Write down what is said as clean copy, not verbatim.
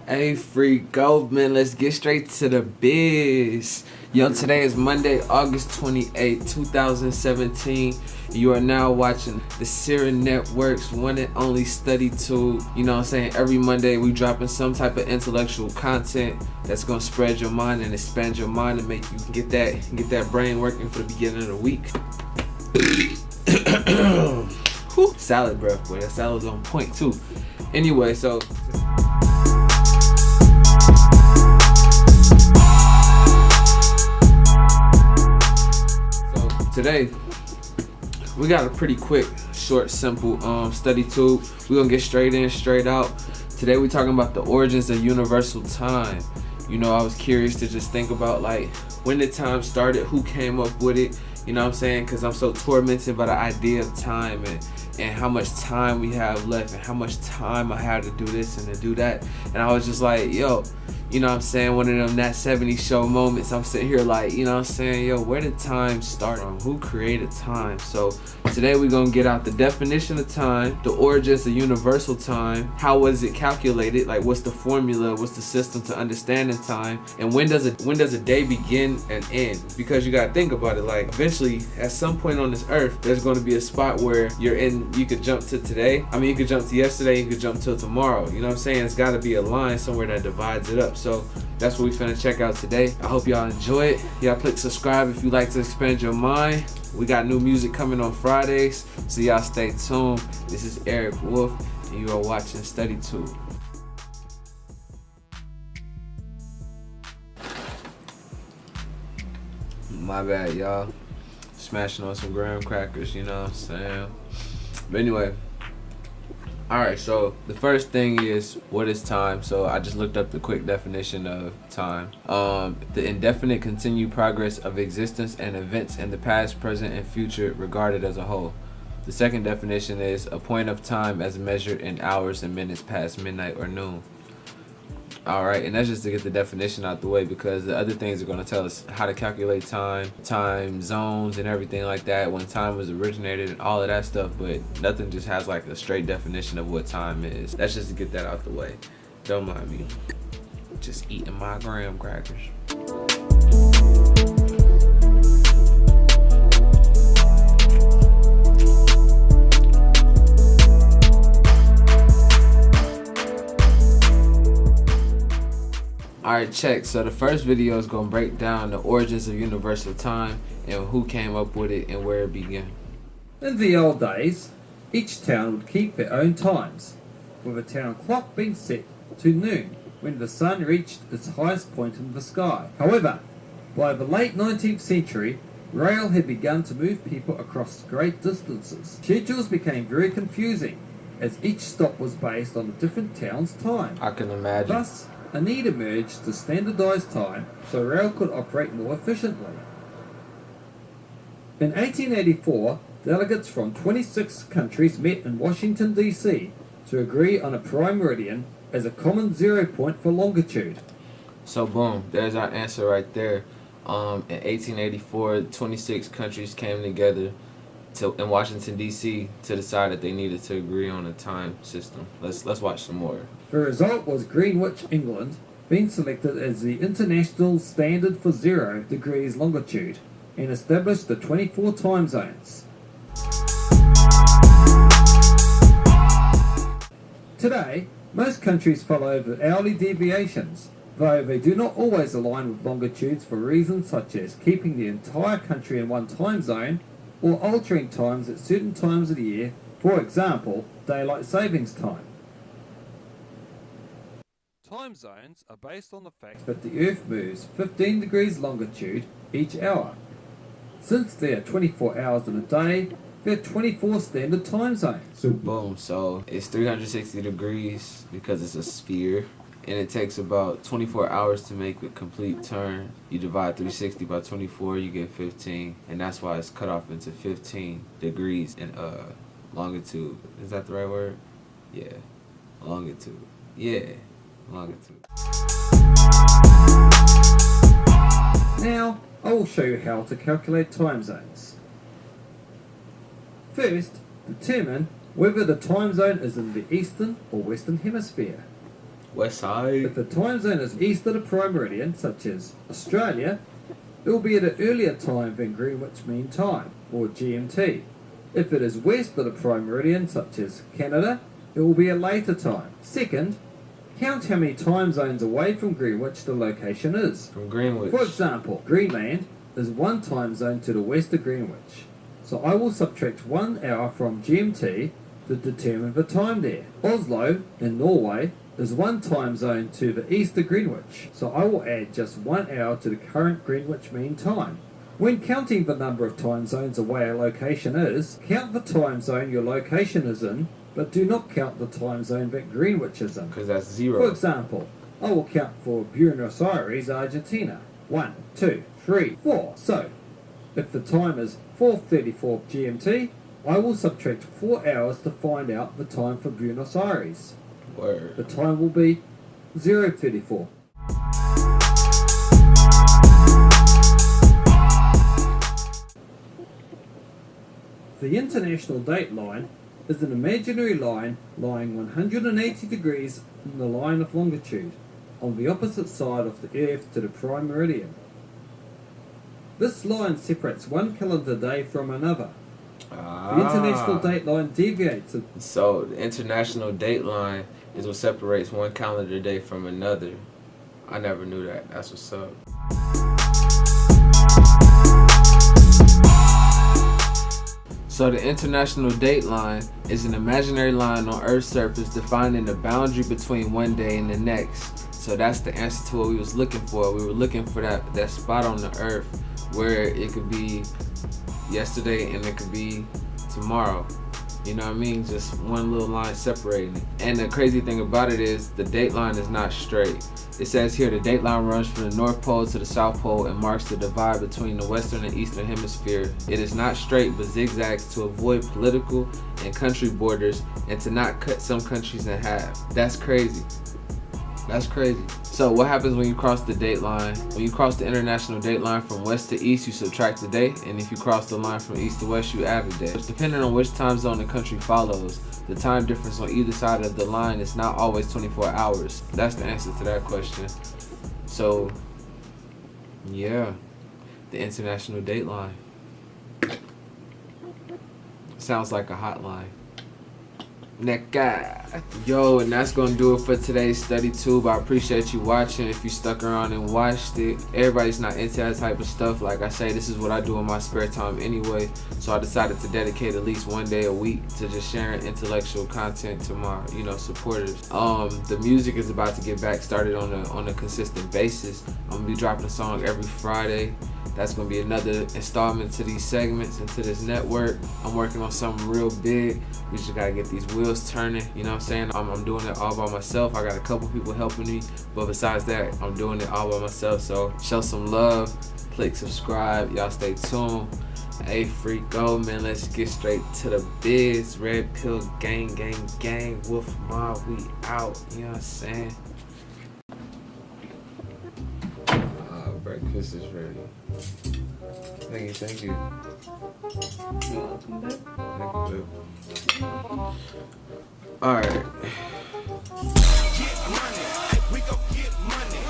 Hey, free go, man. Let's get straight to the biz. Yo, today is Monday, August 28th, 2017. You are now watching the Sierra Network's one and only study tool. You know what I'm saying? Every Monday, we dropping some type of intellectual content that's gonna spread your mind and expand your mind and make you get that brain working for the beginning of the week. Whew. Salad breath, boy. That salad was on point too. Anyway, so today we got a pretty quick, short, simple study tool. We're gonna get straight in, straight out. Today we're talking about the origins of universal time. You know, I was curious to just think about like when the time started, who came up with it, you know what I'm saying? Because I'm so tormented by the idea of time and how much time we have left and how much time I had to do this and to do that. And I was just like, yo, you know what I'm saying, one of them That 70s Show moments. I'm sitting here like, you know what I'm saying, yo, where did time start from? Who created time? So today we're gonna get out the definition of time, the origins of universal time, how was it calculated, like what's the formula, what's the system to understanding time, and when does a day begin and end? Because you gotta think about it, like eventually at some point on this earth there's gonna be a spot where you could jump to today, you could jump to yesterday, you could jump till tomorrow, you know what I'm saying? It's gotta be a line somewhere that divides it up. So that's what we finna check out today. I hope y'all enjoy it. Y'all click subscribe if you like to expand your mind. We got new music coming on Fridays, so y'all stay tuned. This is Eric Wolf, and you are watching Study Tool. My bad, y'all. Smashing on some graham crackers, you know what I'm saying? But anyway, alright, so the first thing is, what is time? So I just looked up the quick definition of time. The indefinite continued progress of existence and events in the past, present, and future regarded as a whole. The second definition is a point of time as measured in hours and minutes past midnight or noon. Alright, and that's just to get the definition out the way, because the other things are going to tell us how to calculate time zones and everything like that, when time was originated and all of that stuff, but nothing just has like a straight definition of what time is. That's just to get that out the way. Don't mind me. Just eating my graham crackers. Alright, check. So the first video is going to break down the origins of universal time and who came up with it and where it began. In the old days, each town would keep their own times, with a town clock being set to noon when the sun reached its highest point in the sky. However, by the late 19th century, rail had begun to move people across great distances. Schedules became very confusing, as each stop was based on a different town's time. I can imagine. Thus, a need emerged to standardize time so rail could operate more efficiently. In 1884, delegates from 26 countries met in Washington, D.C. to agree on a prime meridian as a common 0 point for longitude. So boom, there's our answer right there. In 1884, 26 countries came together in Washington, D.C. to decide that they needed to agree on a time system. Let's watch some more. The result was Greenwich, England, being selected as the international standard for 0 degrees longitude and established the 24 time zones. Today, most countries follow the hourly deviations, though they do not always align with longitudes for reasons such as keeping the entire country in one time zone or altering times at certain times of the year, for example, daylight savings time. Time zones are based on the fact that the Earth moves 15 degrees longitude each hour. Since there are 24 hours in a day, there are 24 standard time zones. Boom, so it's 360 degrees because it's a sphere, and it takes about 24 hours to make a complete turn. You divide 360 by 24, you get 15, and that's why it's cut off into 15 degrees in longitude. Is that the right word? Yeah, longitude. Yeah, longitude. Now, I will show you how to calculate time zones. First, determine whether the time zone is in the eastern or western hemisphere. West side. If the time zone is east of the prime meridian, such as Australia, it will be at an earlier time than Greenwich Mean Time, or GMT. If it is west of the prime meridian, such as Canada, it will be a later time. Second, count how many time zones away from Greenwich the location is. From Greenwich. For example, Greenland is one time zone to the west of Greenwich. So I will subtract 1 hour from GMT to determine the time there. Oslo in Norway is one time zone to the east of Greenwich. So I will add just 1 hour to the current Greenwich Mean Time. When counting the number of time zones away a location is, count the time zone your location is in, but do not count the time zone that Greenwich is in. Because that's 0. For example, I will count for Buenos Aires, Argentina. 1, 2, 3, 4. So, if the time is 4:34 GMT, I will subtract 4 hours to find out the time for Buenos Aires. Word. The time will be 0:34. The international date line is an imaginary line lying 180 degrees in the line of longitude on the opposite side of the Earth to the prime meridian. This line separates one calendar day from another. The international date line deviates. So the international date line is what separates one calendar day from another. I never knew that. That's what's up. So the international date line is an imaginary line on Earth's surface defining the boundary between one day and the next. So that's the answer to what we was looking for. We were looking for that spot on the Earth where it could be yesterday and it could be tomorrow. You know what I mean? Just one little line separating it. And the crazy thing about it is the date line is not straight. It says here the date line runs from the North Pole to the South Pole and marks the divide between the Western and Eastern Hemisphere. It is not straight but zigzags to avoid political and country borders and to not cut some countries in half. That's crazy. That's crazy. So what happens when you cross the date line? When you cross the international date line from west to east, you subtract the day, and if you cross the line from east to west, you add the day. Depending on which time zone the country follows, the time difference on either side of the line is not always 24 hours. That's the answer to that question. So, yeah, the international date line. Sounds like a hotline. Yo, and that's gonna do it for today's study tube. I appreciate you watching. If you stuck around and watched it, everybody's not into that type of stuff. Like I say, this is what I do in my spare time anyway, so I decided to dedicate at least one day a week to just sharing intellectual content to my supporters. The music is about to get back started on a consistent basis. I'm gonna be dropping a song every Friday. That's gonna be another installment to these segments and to this network. I'm working on something real big. We just gotta get these wheels turning. You know what I'm saying? I'm doing it all by myself. I got a couple people helping me, but besides that, I'm doing it all by myself. So show some love, click subscribe. Y'all stay tuned. Hey, freako, man, let's get straight to the biz. Red pill gang, gang, gang. Wolf mob, we out. You know what I'm saying? Breakfast is ready. Thank you. You're welcome, babe. Thank you, babe. All right. Get money, we go get money.